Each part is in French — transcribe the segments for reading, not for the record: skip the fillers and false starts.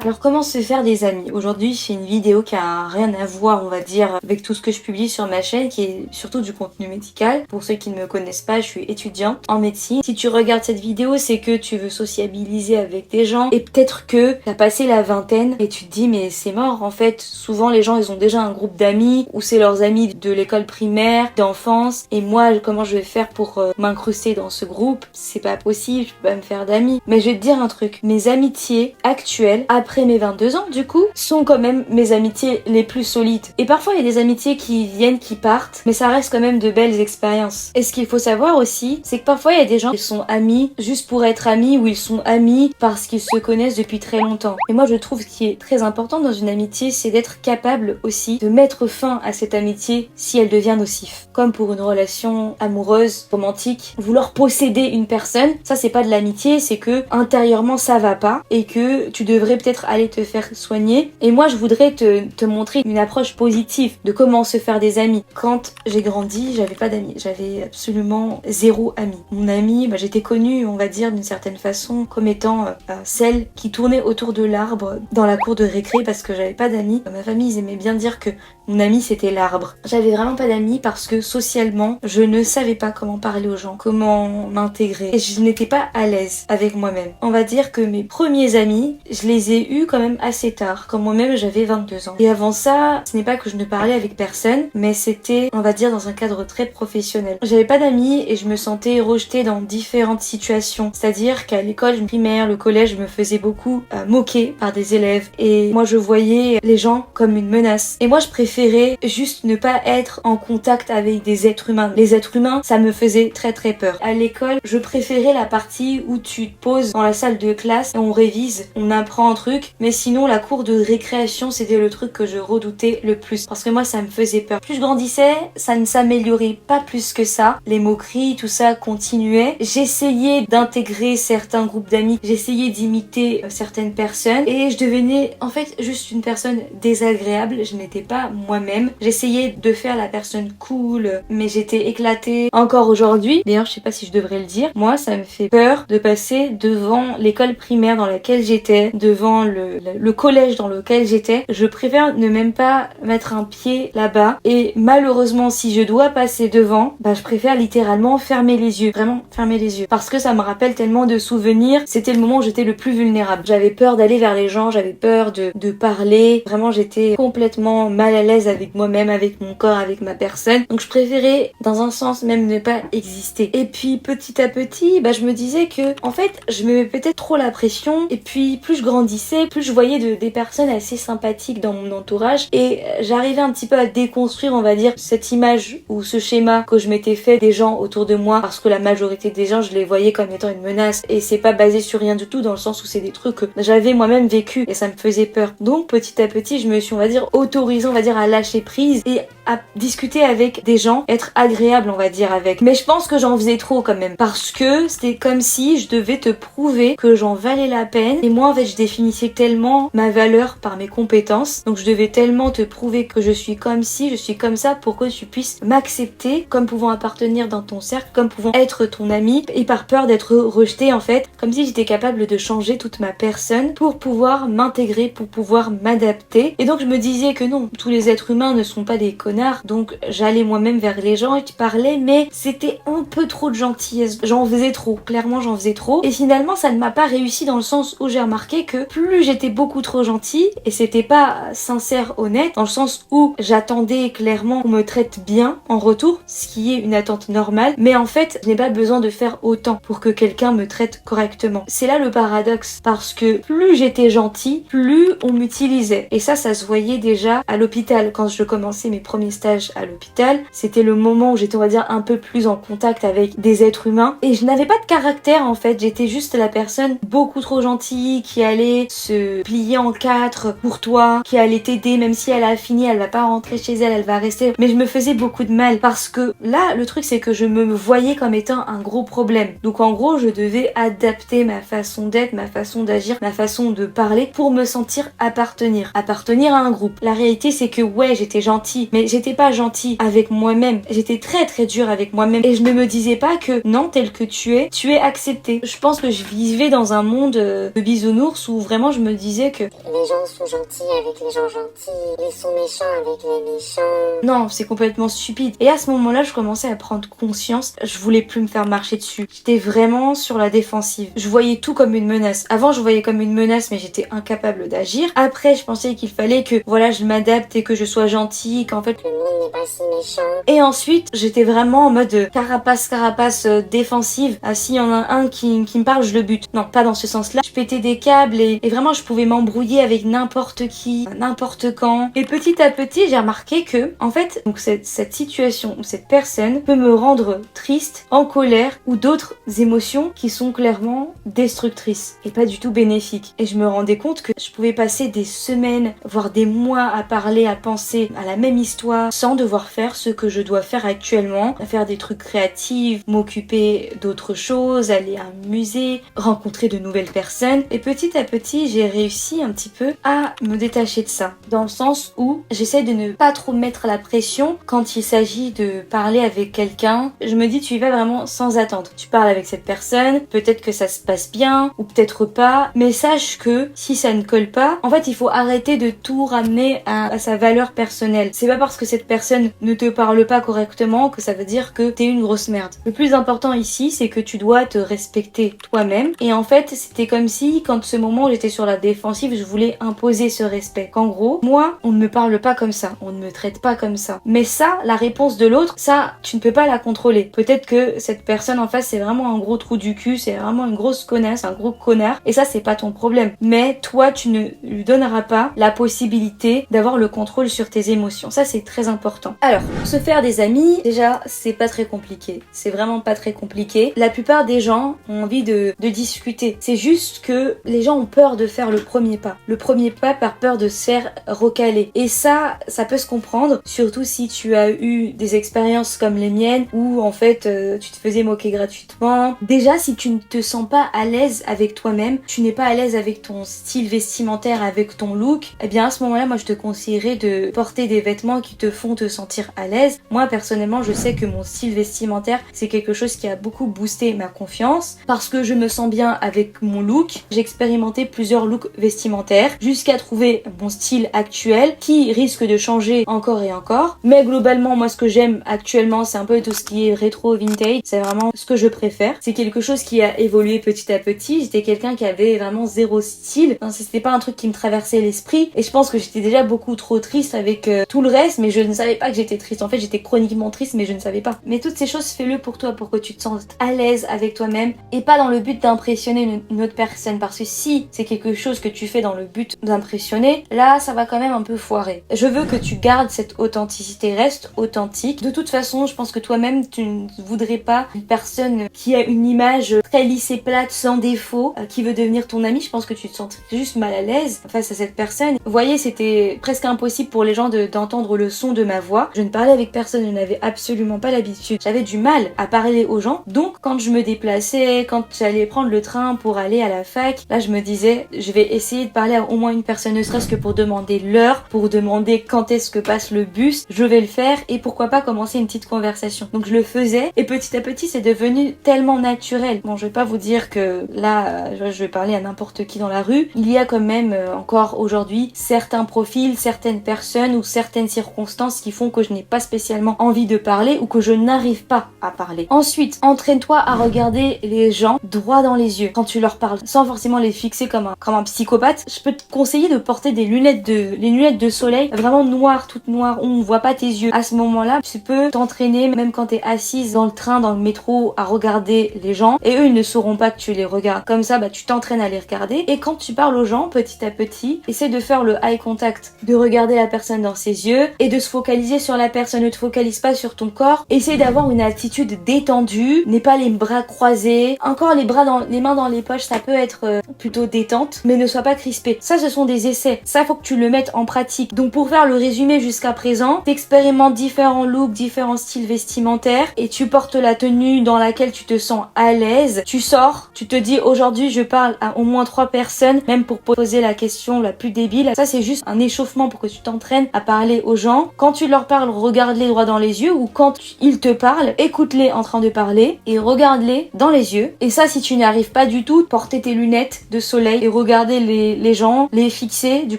Alors comment se faire des amis? Aujourd'hui, je fais une vidéo qui a rien à voir, on va dire, avec tout ce que je publie sur ma chaîne, qui est surtout du contenu médical. Pour ceux qui ne me connaissent pas, je suis étudiante en médecine. Si tu regardes cette vidéo, c'est que tu veux sociabiliser avec des gens et peut-être que t'as passé la vingtaine et tu te dis mais c'est mort. En fait, souvent les gens, ils ont déjà un groupe d'amis ou c'est leurs amis de l'école primaire, d'enfance. Et moi, comment je vais faire pour m'incruster dans ce groupe? C'est pas possible, je peux pas me faire d'amis. Mais je vais te dire un truc, mes amitiés actuelles, après mes 22 ans du coup, sont quand même mes amitiés les plus solides. Et parfois il y a des amitiés qui viennent, qui partent, mais ça reste quand même de belles expériences. Et ce qu'il faut savoir aussi, c'est que parfois il y a des gens qui sont amis juste pour être amis, ou ils sont amis parce qu'ils se connaissent depuis très longtemps. Et moi je trouve ce qui est très important dans une amitié, c'est d'être capable aussi de mettre fin à cette amitié si elle devient nocive. Comme pour une relation amoureuse, romantique, vouloir posséder une personne, ça c'est pas de l'amitié, c'est que intérieurement ça va pas et que tu devrais peut-être aller te faire soigner. Et moi je voudrais te montrer une approche positive de comment se faire des amis. Quand j'ai grandi, j'avais pas d'amis, j'avais absolument zéro ami. Mon ami, j'étais connue, on va dire d'une certaine façon, comme étant celle qui tournait autour de l'arbre dans la cour de récré parce que j'avais pas d'amis. Ma famille, ils aimaient bien dire que mon ami c'était l'arbre. J'avais vraiment pas d'amis parce que socialement, je ne savais pas comment parler aux gens, comment m'intégrer. Et je n'étais pas à l'aise avec moi-même. On va dire que mes premiers amis, je les ai eus quand même assez tard, quand moi-même j'avais 22 ans. Et avant ça, ce n'est pas que je ne parlais avec personne, mais c'était, on va dire, dans un cadre très professionnel. J'avais pas d'amis et je me sentais rejetée dans différentes situations. C'est-à-dire qu'à l'école primaire, le collège, je me faisais beaucoup moquer par des élèves. Et moi, je voyais les gens comme une menace. Et moi, je préférais juste ne pas être en contact avec des êtres humains. Les êtres humains, ça me faisait très très peur. À l'école, je préférais la partie où tu te poses dans la salle de classe et on révise, on apprend un truc, mais sinon la cour de récréation c'était le truc que je redoutais le plus parce que moi ça me faisait peur. Plus je grandissais, ça ne s'améliorait pas plus que ça, les moqueries, tout ça continuait. J'essayais d'intégrer certains groupes d'amis, j'essayais d'imiter certaines personnes et je devenais en fait juste une personne désagréable, je n'étais pas moi-même. J'essayais de faire la personne cool, mais j'étais éclatée. Encore aujourd'hui, d'ailleurs je sais pas si je devrais le dire, moi ça me fait peur de passer devant l'école primaire dans laquelle j'étais, devant le collège dans lequel j'étais. Je préfère ne même pas mettre un pied là-bas et malheureusement si je dois passer devant, je préfère littéralement fermer les yeux, vraiment fermer les yeux parce que ça me rappelle tellement de souvenirs. C'était le moment où j'étais le plus vulnérable. J'avais peur d'aller vers les gens, j'avais peur de parler. Vraiment j'étais complètement mal à l'aise avec moi-même, avec mon corps, avec ma personne. Donc je préférais dans un sens même ne pas exister. Et puis petit à petit, je me disais que en fait je me mettais peut-être trop la pression et puis plus je grandissais, plus je voyais des personnes assez sympathiques dans mon entourage et j'arrivais un petit peu à déconstruire, on va dire, cette image ou ce schéma que je m'étais fait des gens autour de moi parce que la majorité des gens je les voyais comme étant une menace et c'est pas basé sur rien du tout dans le sens où c'est des trucs que j'avais moi-même vécu et ça me faisait peur. Donc petit à petit je me suis, on va dire, autorisée, on va dire, à lâcher prise et à discuter avec des gens, être agréable, on va dire, avec. Mais je pense que j'en faisais trop quand même parce que c'était comme si je devais te prouver que j'en valais la peine et moi en fait je définissais tellement ma valeur par mes compétences, donc je devais tellement te prouver que je suis comme ci, je suis comme ça pour que tu puisses m'accepter comme pouvant appartenir dans ton cercle, comme pouvant être ton ami et par peur d'être rejetée en fait, comme si j'étais capable de changer toute ma personne pour pouvoir m'intégrer, pour pouvoir m'adapter. Et donc je me disais que non, tous les êtres humains ne sont pas des connards, donc j'allais moi-même vers les gens et je parlais, mais c'était un peu trop de gentillesse, j'en faisais trop, clairement j'en faisais trop et finalement ça ne m'a pas réussi dans le sens où j'ai remarqué que plus j'étais beaucoup trop gentille et c'était pas sincère, honnête, dans le sens où j'attendais clairement qu'on me traite bien en retour, ce qui est une attente normale, mais en fait je n'ai pas besoin de faire autant pour que quelqu'un me traite correctement. C'est là le paradoxe parce que plus j'étais gentille, plus on m'utilisait et ça se voyait déjà à l'hôpital. Quand je commençais mes premiers stages à l'hôpital, c'était le moment où j'étais, on va dire, un peu plus en contact avec des êtres humains et je n'avais pas de caractère en fait, j'étais juste la personne beaucoup trop gentille qui allait se plier en quatre pour toi, qui allait t'aider même si elle a fini, elle va pas rentrer chez elle, elle va rester. Mais je me faisais beaucoup de mal parce que là le truc c'est que je me voyais comme étant un gros problème. Donc en gros je devais adapter ma façon d'être, ma façon d'agir, ma façon de parler pour me sentir appartenir à un groupe. La réalité c'est que ouais j'étais gentille, mais j'étais pas gentille avec moi-même. J'étais très très dure avec moi-même et je ne me disais pas que non, tel que tu es accepté. Je pense que je vivais dans un monde de bisounours où vraiment je me disais que les gens sont gentils avec les gens gentils, ils sont méchants avec les méchants. non, c'est complètement stupide. Et à ce moment-là, je commençais à prendre conscience, je voulais plus me faire marcher dessus. J'étais vraiment sur la défensive. Je voyais tout comme une menace. Avant, je voyais comme une menace, mais j'étais incapable d'agir. Après, je pensais qu'il fallait que, voilà, je m'adapte et que je sois gentille, qu'en fait, le monde n'est pas si méchant. Et ensuite, j'étais vraiment en mode carapace, défensive. Ah, s'il y en a un qui me parle, je le bute. Non, pas dans ce sens-là. Je pétais des câbles et vraiment, je pouvais m'embrouiller avec n'importe qui, n'importe quand. Et petit à petit, j'ai remarqué que, en fait, donc cette situation ou cette personne peut me rendre triste, en colère ou d'autres émotions qui sont clairement destructrices et pas du tout bénéfiques. Et je me rendais compte que je pouvais passer des semaines, voire des mois à parler, à penser à la même histoire sans devoir faire ce que je dois faire actuellement, à faire des trucs créatifs, m'occuper d'autres choses, aller à un musée, rencontrer de nouvelles personnes. Et petit à petit, j'ai réussi un petit peu à me détacher de ça. Dans le sens où j'essaie de ne pas trop mettre la pression quand il s'agit de parler avec quelqu'un. Je me dis, tu y vas vraiment sans attendre. Tu parles avec cette personne, peut-être que ça se passe bien, ou peut-être pas, mais sache que si ça ne colle pas, en fait, il faut arrêter de tout ramener à sa valeur personnelle. C'est pas parce que cette personne ne te parle pas correctement que ça veut dire que t'es une grosse merde. Le plus important ici, c'est que tu dois te respecter toi-même. Et en fait, c'était comme si, quand ce moment où j'étais sur la défensive, je voulais imposer ce respect. Qu'en gros, moi, on ne me parle pas comme ça, on ne me traite pas comme ça. Mais ça, la réponse de l'autre, ça, tu ne peux pas la contrôler. Peut-être que cette personne en face, c'est vraiment un gros trou du cul, c'est vraiment une grosse connasse, un gros connard. Et ça, c'est pas ton problème. Mais toi, tu ne lui donneras pas la possibilité d'avoir le contrôle sur tes émotions. Ça, c'est très important. Alors, se faire des amis, déjà, c'est pas très compliqué. C'est vraiment pas très compliqué. La plupart des gens ont envie de discuter. C'est juste que les gens ont peur de faire le premier pas. Le premier pas par peur de se faire recaler. Et ça peut se comprendre, surtout si tu as eu des expériences comme les miennes où en fait tu te faisais moquer gratuitement. Déjà, si tu ne te sens pas à l'aise avec toi-même, tu n'es pas à l'aise avec ton style vestimentaire, avec ton look, eh bien à ce moment-là, moi je te conseillerais de porter des vêtements qui te font te sentir à l'aise. Moi personnellement, je sais que mon style vestimentaire, c'est quelque chose qui a beaucoup boosté ma confiance parce que je me sens bien avec mon look. J'ai expérimenté plusieurs looks vestimentaires jusqu'à trouver mon style actuel qui risque de changer encore et encore. Mais globalement, moi ce que j'aime actuellement, c'est un peu tout ce qui est rétro vintage. C'est vraiment ce que je préfère. C'est quelque chose qui a évolué petit à petit. J'étais quelqu'un qui avait vraiment zéro style. Enfin, c'était pas un truc qui me traversait l'esprit. Et je pense que j'étais déjà beaucoup trop triste avec tout le reste, mais je ne savais pas que j'étais triste. En fait, j'étais chroniquement triste, mais je ne savais pas. Mais toutes ces choses, fais-le pour toi, pour que tu te sentes à l'aise avec toi-même et pas dans le but d'impressionner une autre personne. Parce que si c'est quelque chose que tu fais dans le but d'impressionner, là, ça va quand même un peu foirer. Je veux que tu gardes cette authenticité, reste authentique. De toute façon, je pense que toi-même, tu ne voudrais pas une personne qui a une image très lisse et plate, sans défaut, qui veut devenir ton ami. Je pense que tu te sens juste mal à l'aise face à cette personne. Vous voyez, c'était presque impossible pour les gens d'entendre le son de ma voix. Je ne parlais avec personne, je n'avais absolument pas l'habitude. J'avais du mal à parler aux gens. Donc, quand je me déplaçais, quand j'allais prendre le train pour aller à la fac, là, je me disais, je vais essayer de parler à au moins une personne, ne serait-ce que pour demander l'heure, pour demander quand est-ce que passe le bus. Je vais le faire et pourquoi pas commencer une petite conversation. Donc, je le faisais et petit à petit, c'est devenu tellement naturel. Bon, je vais pas vous dire que là, je vais parler à n'importe qui dans la rue. Il y a quand même encore aujourd'hui certains profils, certaines personnes ou certaines circonstances qui font que je n'ai pas spécialement envie de parler ou que je n'arrive pas à parler. Ensuite, entraîne-toi à regarder les gens droit dans les yeux quand tu leur parles, sans forcément les fixer comme un psychopathe. Je peux te conseiller de porter les lunettes de soleil vraiment noires, toutes noires, où on voit pas tes yeux. À ce moment-là, tu peux t'entraîner, même quand t'es assise dans le train, dans le métro, à regarder les gens, et eux, ils ne sauront pas que tu les regardes. Comme ça, tu t'entraînes à les regarder, et quand tu parles aux gens, petit à petit, essaie de faire le eye contact, de regarder la personne dans ses yeux, et de se focaliser sur la personne. Ne te focalise pas sur ton corps. Essaie d'avoir une attitude détendue, n'aie pas les bras croisés. Encore les mains dans les poches, ça peut être plutôt détente, mais ne sois pas crispé. Ça, ce sont des essais. Ça, faut que tu le mettes en pratique. Donc, pour faire le résumé jusqu'à présent, t'expérimentes différents looks, différents styles vestimentaires, et tu portes la tenue dans laquelle tu te sens à l'aise. Tu sors, tu te dis aujourd'hui, je parle à au moins 3 personnes, même pour poser la question la plus débile. Ça, c'est juste un échauffement pour que tu t'entraînes à parler aux gens. Quand tu leur parles, regarde-les droit dans les yeux, ou quand ils te parlent, écoute-les en train de parler et regarde-les dans les yeux. Et ça, si tu n'y arrives pas du tout, porter tes lunettes de soleil et regarder les gens, les fixer. Du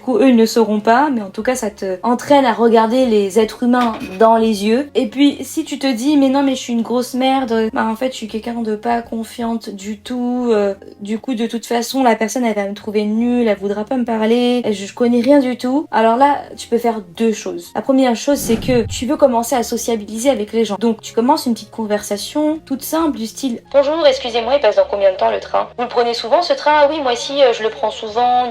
coup, eux, ils ne sauront pas, mais en tout cas, ça te entraîne à regarder les êtres humains dans les yeux. Et puis, si tu te dis, mais non, mais je suis une grosse merde, bah en fait, je suis quelqu'un de pas confiante du tout. Du coup, de toute façon, la personne, elle va me trouver nulle, elle voudra pas me parler, je connais rien du tout. Alors là, tu peux faire deux choses. La première chose, c'est que tu veux commencer à sociabiliser avec les gens. Donc, tu commences une petite conversation toute simple du style « Bonjour, excusez-moi, il passe dans combien de temps le train ? Vous le prenez souvent ce train ? Ah oui, moi aussi, je le prends souvent. »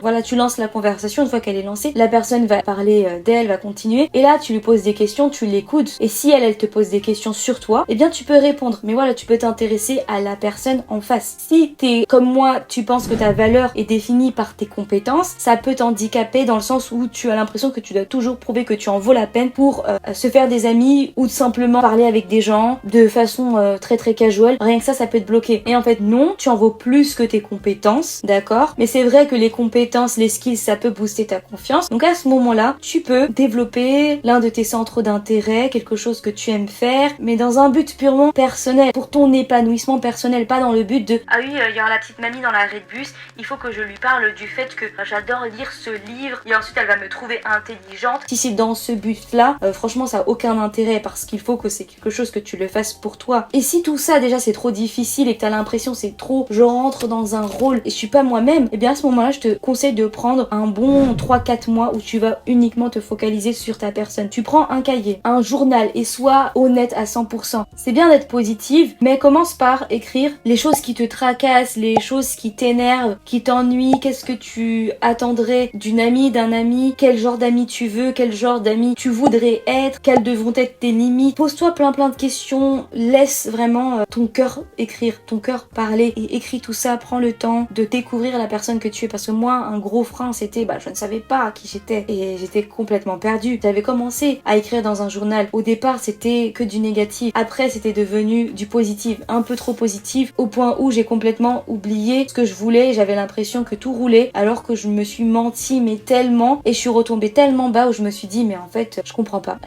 Voilà, tu lances la conversation. Une fois qu'elle est lancée, la personne va parler d'elle, va continuer. Et là, tu lui poses des questions, tu l'écoutes. Et si elle te pose des questions sur toi, eh bien, tu peux répondre. Mais voilà, tu peux t'intéresser à la personne en face. Si t'es comme moi, tu penses que ta valeur est définie par tes compétences, ça peut t'handicaper dans le sens où tu as l'impression que tu dois toujours prouver que tu en vaux la peine pour se faire des amis ou simplement parler avec des gens de façon très très casual. Rien que ça peut te bloquer. Et en fait, non, tu en vaux plus que tes compétences, d'accord? Mais c'est vrai que les compétences, les skills, ça peut booster ta confiance. Donc à ce moment-là, tu peux développer l'un de tes centres d'intérêt, quelque chose que tu aimes faire, mais dans un but purement personnel, pour ton épanouissement personnel, pas dans le but de ah oui, il y aura la petite mamie dans l'arrêt de bus, il faut que je lui parle du fait que j'adore lire ce livre et ensuite elle va me trouver intelligente. Si c'est dans ce but-là, franchement ça a aucun intérêt parce qu'il faut que c'est quelque chose que tu le fasses pour toi. Et si tout ça déjà c'est trop difficile et que t'as l'impression c'est trop, je rentre dans un rôle et je suis pas moi-même, et bien à ce moment-là je te conseille de prendre un bon 3-4 mois où tu vas uniquement te focaliser sur ta personne. Tu prends un cahier, un journal et sois honnête à 100%. C'est bien d'être positive, mais commence par écrire les choses qui te tracassent, les choses qui t'énervent, qui t'ennuient, qu'est-ce que tu attendrais d'une amie, d'un ami, quel genre d'ami tu veux, quel genre d'ami tu voudrais être, quelles devront être tes limites. Pose-toi plein de questions, laisse vraiment ton cœur écrire, ton cœur parler et écris tout ça, prends le temps de découvrir la personne que tu es parce que moi un gros frein c'était je ne savais pas qui j'étais et j'étais complètement perdue. J'avais commencé à écrire dans un journal, au départ c'était que du négatif, après c'était devenu du positif, un peu trop positif au point où j'ai complètement oublié ce que je voulais, j'avais l'impression que tout roulait alors que je me suis menti mais tellement et je suis retombée tellement bas où je me suis dit mais en fait je comprends pas.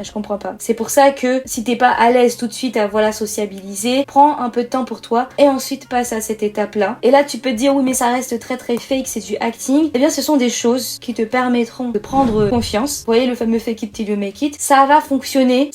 C'est pour ça que si t'es pas à l'aise tout de suite à sociabiliser, prends un peu de temps pour toi et ensuite passe à cette étape là. Et là tu peux te dire oui mais ça reste très très fake, c'est du acting. Eh bien ce sont des choses qui te permettront de prendre confiance. Vous voyez le fameux fake it till you make it, ça va fonctionner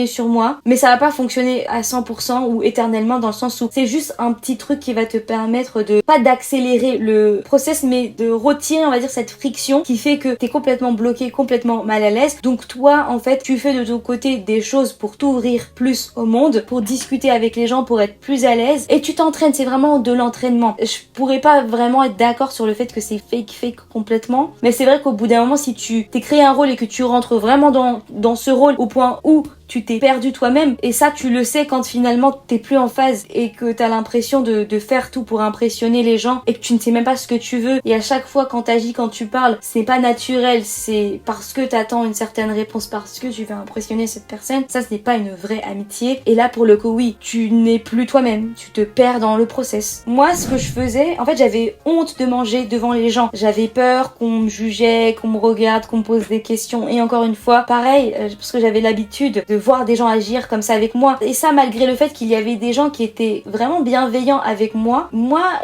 sur moi, mais ça va pas fonctionner à 100% ou éternellement dans le sens où c'est juste un petit truc qui va te permettre de pas d'accélérer le process mais de retirer on va dire cette friction qui fait que t'es complètement bloqué, complètement mal à l'aise. Donc toi en fait tu fais de ton côté des choses pour t'ouvrir plus au monde, pour discuter avec les gens, pour être plus à l'aise et tu t'entraînes, c'est vraiment de l'entraînement. Je pourrais pas vraiment être d'accord sur le fait que c'est fake complètement, mais c'est vrai qu'au bout d'un moment si tu t'es créé un rôle et que tu rentres vraiment dans ce rôle au point où tu t'es perdu toi-même et ça tu le sais quand finalement t'es plus en phase et que t'as l'impression de faire tout pour impressionner les gens et que tu ne sais même pas ce que tu veux et à chaque fois quand t'agis, quand tu parles, c'est pas naturel, c'est parce que t'attends une certaine réponse, parce que tu veux impressionner cette personne. Ça ce n'est pas une vraie amitié et là pour le coup oui, tu n'es plus toi-même, tu te perds dans le process. Moi ce que je faisais, en fait j'avais honte de manger devant les gens, j'avais peur qu'on me jugeait, qu'on me regarde, qu'on me pose des questions et encore une fois pareil parce que j'avais l'habitude de voir des gens agir comme ça avec moi et ça malgré le fait qu'il y avait des gens qui étaient vraiment bienveillants avec moi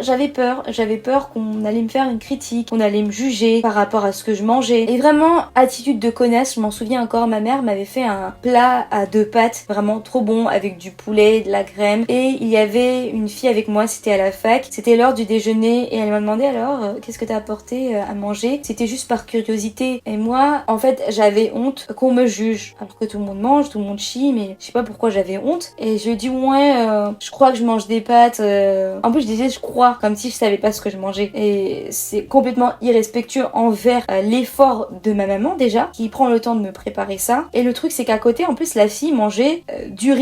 j'avais peur qu'on allait me faire une critique, qu'on allait me juger par rapport à ce que je mangeais et vraiment attitude de connasse. Je m'en souviens encore, ma mère m'avait fait un plat à 2 pâtes vraiment trop bon avec du poulet, de la crème et il y avait une fille avec moi, c'était à la fac, c'était l'heure du déjeuner et elle m'a demandé alors qu'est-ce que t'as apporté à manger. C'était juste par curiosité et moi en fait j'avais honte qu'on me juge alors que tout le monde mange, tout le monde chie, mais je sais pas pourquoi j'avais honte et je dis ouais je crois que je mange des pâtes en plus je disais je crois comme si je savais pas ce que je mangeais et c'est complètement irrespectueux envers l'effort de ma maman déjà qui prend le temps de me préparer ça et le truc c'est qu'à côté en plus la fille mangeait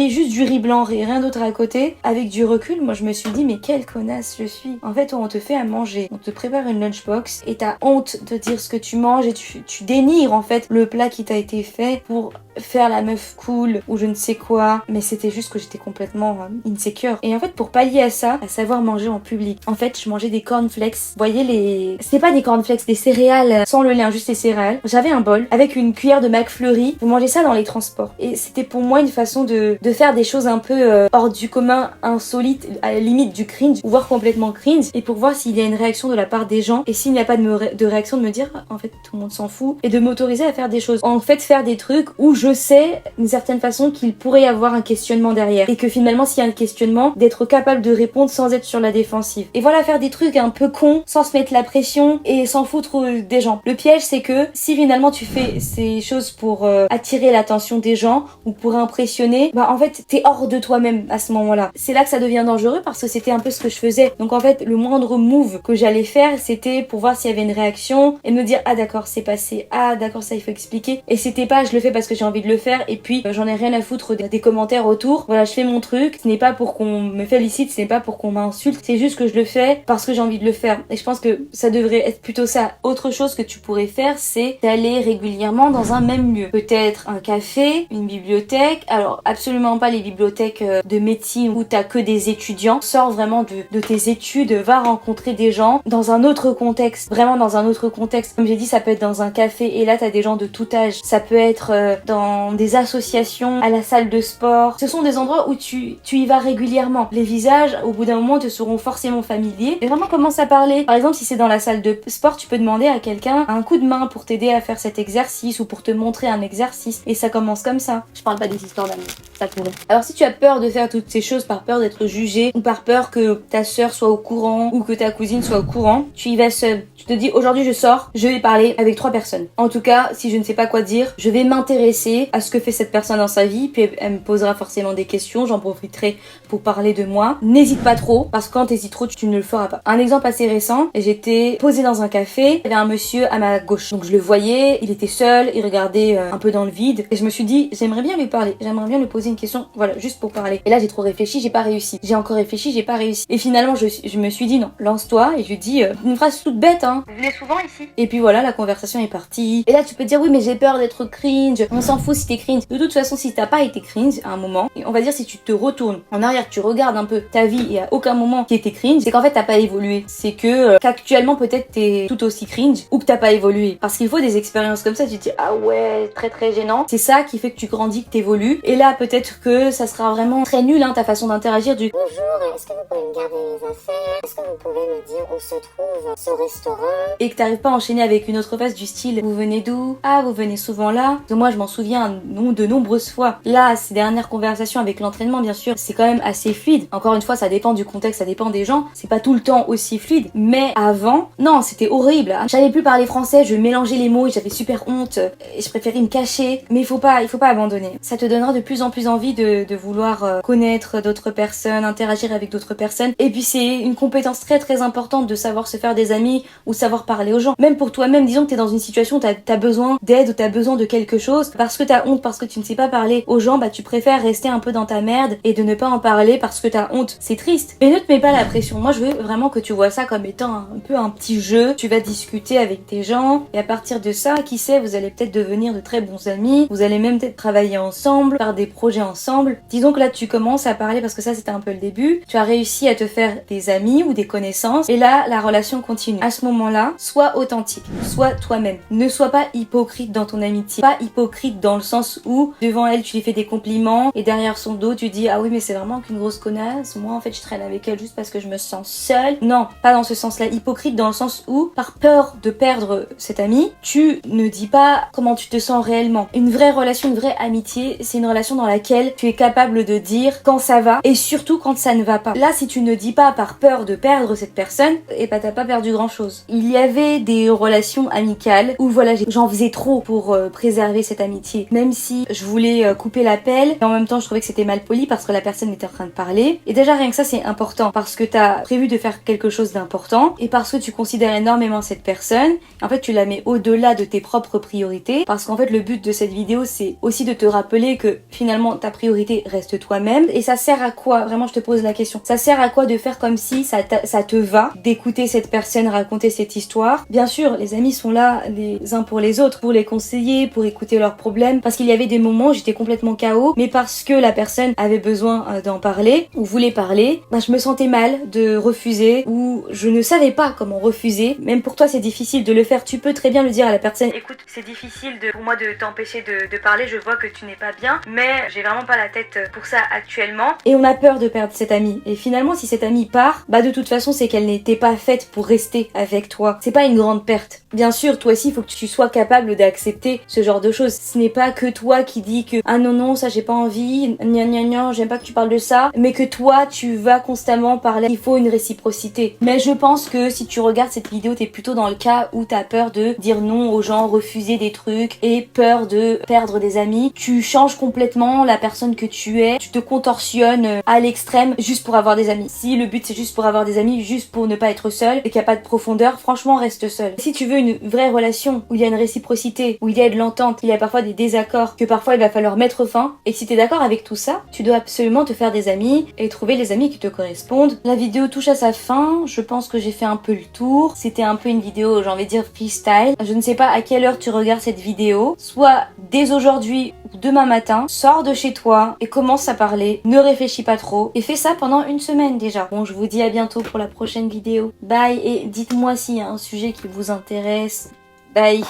juste du riz blanc et rien d'autre à côté. Avec du recul moi je me suis dit mais quelle connasse je suis. En fait on te fait à manger, on te prépare une lunchbox et t'as honte de dire ce que tu manges et tu dénigres en fait le plat qui t'a été fait pour faire la meuf cool ou je ne sais quoi, mais c'était juste que j'étais complètement insecure. Et en fait, pour pallier à ça, à savoir manger en public, en fait, je mangeais des cornflakes. Vous voyez c'était pas des cornflakes, des céréales sans le lait, juste des céréales. J'avais un bol avec une cuillère de McFlurry. Je mangeais ça dans les transports. Et c'était pour moi une façon de faire des choses un peu hors du commun, insolites, à la limite du cringe, voire complètement cringe, et pour voir s'il y a une réaction de la part des gens, et s'il n'y a pas de réaction, de me dire en fait tout le monde s'en fout, et de m'autoriser à faire des choses. En fait, faire des trucs où je sais d'une certaine façon qu'il pourrait y avoir un questionnement derrière, et que finalement s'il y a un questionnement, d'être capable de répondre sans être sur la défensive. Et voilà, faire des trucs un peu cons, sans se mettre la pression et sans foutre des gens. Le piège, c'est que si finalement tu fais ces choses pour attirer l'attention des gens ou pour impressionner, bah en fait t'es hors de toi-même à ce moment-là. C'est là que ça devient dangereux parce que c'était un peu ce que je faisais. Donc en fait, le moindre move que j'allais faire, c'était pour voir s'il y avait une réaction et me dire ah d'accord c'est passé, ah d'accord ça il faut expliquer. Et c'était pas je le fais parce que j'ai envie de le faire et puis j'en ai rien à foutre des commentaires autour. Voilà, je fais mon truc. Ce n'est pas pour qu'on me félicite, ce n'est pas pour qu'on m'insulte. C'est juste que je le fais parce que j'ai envie de le faire. Et je pense que ça devrait être plutôt ça. Autre chose que tu pourrais faire, c'est d'aller régulièrement dans un même lieu. Peut-être un café, une bibliothèque. Alors absolument pas les bibliothèques de médecine où t'as que des étudiants. Sors vraiment de tes études, va rencontrer des gens dans un autre contexte. Vraiment dans un autre contexte. Comme j'ai dit, ça peut être dans un café et là t'as des gens de tout âge. Ça peut être dans des associations, à la salle de sport. Ce sont des endroits où tu y vas régulièrement. Les visages, au bout d'un moment, te seront forcément familiers. Et vraiment commence à parler. Par exemple, si c'est dans la salle de sport, tu peux demander à quelqu'un un coup de main pour t'aider à faire cet exercice ou pour te montrer un exercice. Et ça commence comme ça. Je parle pas des histoires d'amour. Ça pourrait. Alors si tu as peur de faire toutes ces choses par peur d'être jugé ou par peur que ta sœur soit au courant ou que ta cousine soit au courant, tu y vas seule. Tu te dis aujourd'hui je sors, je vais parler avec 3 personnes. En tout cas, si je ne sais pas quoi dire, je vais m'intéresser à ce que fait cette personne dans sa vie, puis elle me posera forcément des questions, j'en profiterai pour parler de moi. N'hésite pas trop, parce que quand t'hésites trop, tu ne le feras pas. Un exemple assez récent, j'étais posée dans un café, il y avait un monsieur à ma gauche. Donc je le voyais, il était seul, il regardait un peu dans le vide, et je me suis dit, j'aimerais bien lui parler, j'aimerais bien lui poser une question, voilà, juste pour parler. Et là j'ai trop réfléchi, j'ai pas réussi. J'ai encore réfléchi, j'ai pas réussi. Et finalement je me suis dit non, lance-toi, et je lui dis une phrase toute bête hein. Vous venez souvent ici. Et puis voilà, la conversation est partie. Et là tu peux te dire oui mais j'ai peur d'être cringe, on s'en fout si t'es cringe. De toute façon si t'as pas été cringe à un moment, et on va dire si tu te retournes en arrière, tu regardes un peu ta vie et à aucun moment qui était cringe, c'est qu'en fait t'as pas évolué. C'est que qu'actuellement peut-être t'es tout aussi cringe ou que t'as pas évolué. Parce qu'il faut des expériences comme ça, tu te dis ah ouais, très très gênant. C'est ça qui fait que tu grandis, que t'évolues. Et là peut-être que ça sera vraiment très nul hein, ta façon d'interagir du bonjour, est-ce que vous pouvez me garder les affaires? Est-ce que vous pouvez me dire où se trouve ce restaurant? Et que t'arrives pas à enchaîner avec une autre phase du style vous venez d'où? Ah vous venez souvent là? Donc moi je m'en souviens de nombreuses fois. Là ces dernières conversations avec l'entraînement bien sûr c'est quand même assez fluide. Encore une fois ça dépend du contexte, ça dépend des gens. C'est pas tout le temps aussi fluide. Mais avant, non c'était horrible. J'avais plus parler français, je mélangeais les mots et j'avais super honte. Et je préférais me cacher. Mais il faut pas abandonner. Ça te donnera de plus en plus envie de vouloir connaître d'autres personnes, interagir avec d'autres personnes. Et puis c'est une compétence très très importante de savoir se faire des amis ou savoir parler aux gens. Même pour toi-même, disons que t'es dans une situation où t'as besoin d'aide ou t'as besoin de quelque chose, parce que t'as honte, parce que tu ne sais pas parler aux gens, bah tu préfères rester un peu dans ta merde et de ne pas en parler parce que t'as honte. C'est triste. Mais ne te mets pas la pression. Moi je veux vraiment que tu vois ça comme étant un peu un petit jeu. Tu vas discuter avec tes gens et à partir de ça, qui sait, vous allez peut-être devenir de très bons amis, vous allez même peut-être travailler ensemble, faire des projets ensemble. Disons que là tu commences à parler parce que ça c'était un peu le début. Tu as réussi à te faire des amis ou des connaissances et là la relation continue. À ce moment-là, sois authentique, sois toi-même. Ne sois pas hypocrite dans ton amitié. Pas hypocrite dans le sens où devant elle tu lui fais des compliments et derrière son dos tu dis ah oui mais c'est vraiment qu'une grosse connasse. Moi en fait je traîne avec elle juste parce que je me sens seule. Non, pas dans ce sens-là. Hypocrite dans le sens où par peur de perdre cet ami, tu ne dis pas comment tu te sens réellement. Une vraie relation, une vraie amitié, c'est une relation dans laquelle tu es capable de dire quand ça va et surtout quand ça ne va pas. Là si tu ne dis pas par peur de perdre cette personne, et bah t'as pas perdu grand chose. Il y avait des relations amicales où voilà j'en faisais trop pour préserver cette amitié. Même si je voulais couper l'appel, et en même temps je trouvais que c'était mal poli parce que la personne était en train de parler. Et déjà rien que ça c'est important parce que t'as prévu de faire quelque chose d'important et parce que tu considères énormément cette personne. En fait tu la mets au-delà de tes propres priorités parce qu'en fait le but de cette vidéo c'est aussi de te rappeler que finalement ta priorité reste toi-même. Et ça sert à quoi? Vraiment je te pose la question. Ça sert à quoi de faire comme si ça te va d'écouter cette personne raconter cette histoire? Bien sûr les amis sont là les uns pour les autres, pour les conseiller, pour écouter leurs problèmes problème parce qu'il y avait des moments où j'étais complètement KO, mais parce que la personne avait besoin d'en parler ou voulait parler, bah, je me sentais mal de refuser ou je ne savais pas comment refuser. Même pour toi c'est difficile de le faire, tu peux très bien le dire à la personne: écoute, c'est difficile pour moi de t'empêcher de parler, je vois que tu n'es pas bien, mais j'ai vraiment pas la tête pour ça actuellement. Et on a peur de perdre cette amie. Et finalement si cette amie part, bah de toute façon c'est qu'elle n'était pas faite pour rester avec toi. C'est pas une grande perte. Bien sûr, toi aussi il faut que tu sois capable d'accepter ce genre de choses. Ce n'est pas que toi qui dis que ah non ça j'ai pas envie, gna gna gna, j'aime pas que tu parles de ça, mais que toi tu vas constamment parler. Il faut une réciprocité. Mais je pense que si tu regardes cette vidéo, t'es plutôt dans le cas où t'as peur de dire non aux gens, refuser des trucs et peur de perdre des amis. Tu changes complètement la personne que tu es, tu te contorsionnes à l'extrême juste pour avoir des amis. Si le but c'est juste pour avoir des amis, juste pour ne pas être seul et qu'il n'y a pas de profondeur, franchement reste seul. Si tu veux une vraie relation où il y a une réciprocité, où il y a de l'entente, il y a parfois des désaccords, que parfois il va falloir mettre fin, et que si t'es d'accord avec tout ça, tu dois absolument te faire des amis et trouver les amis qui te correspondent. La vidéo touche à sa fin, je pense que j'ai fait un peu le tour. C'était un peu une vidéo, j'ai envie de dire freestyle. Je ne sais pas à quelle heure tu regardes cette vidéo, soit dès aujourd'hui ou demain matin, sors de chez toi et commence à parler, ne réfléchis pas trop et fais ça pendant une semaine déjà. Bon, je vous dis à bientôt pour la prochaine vidéo. Bye, et dites-moi s'il y a un sujet qui vous intéresse. Bye.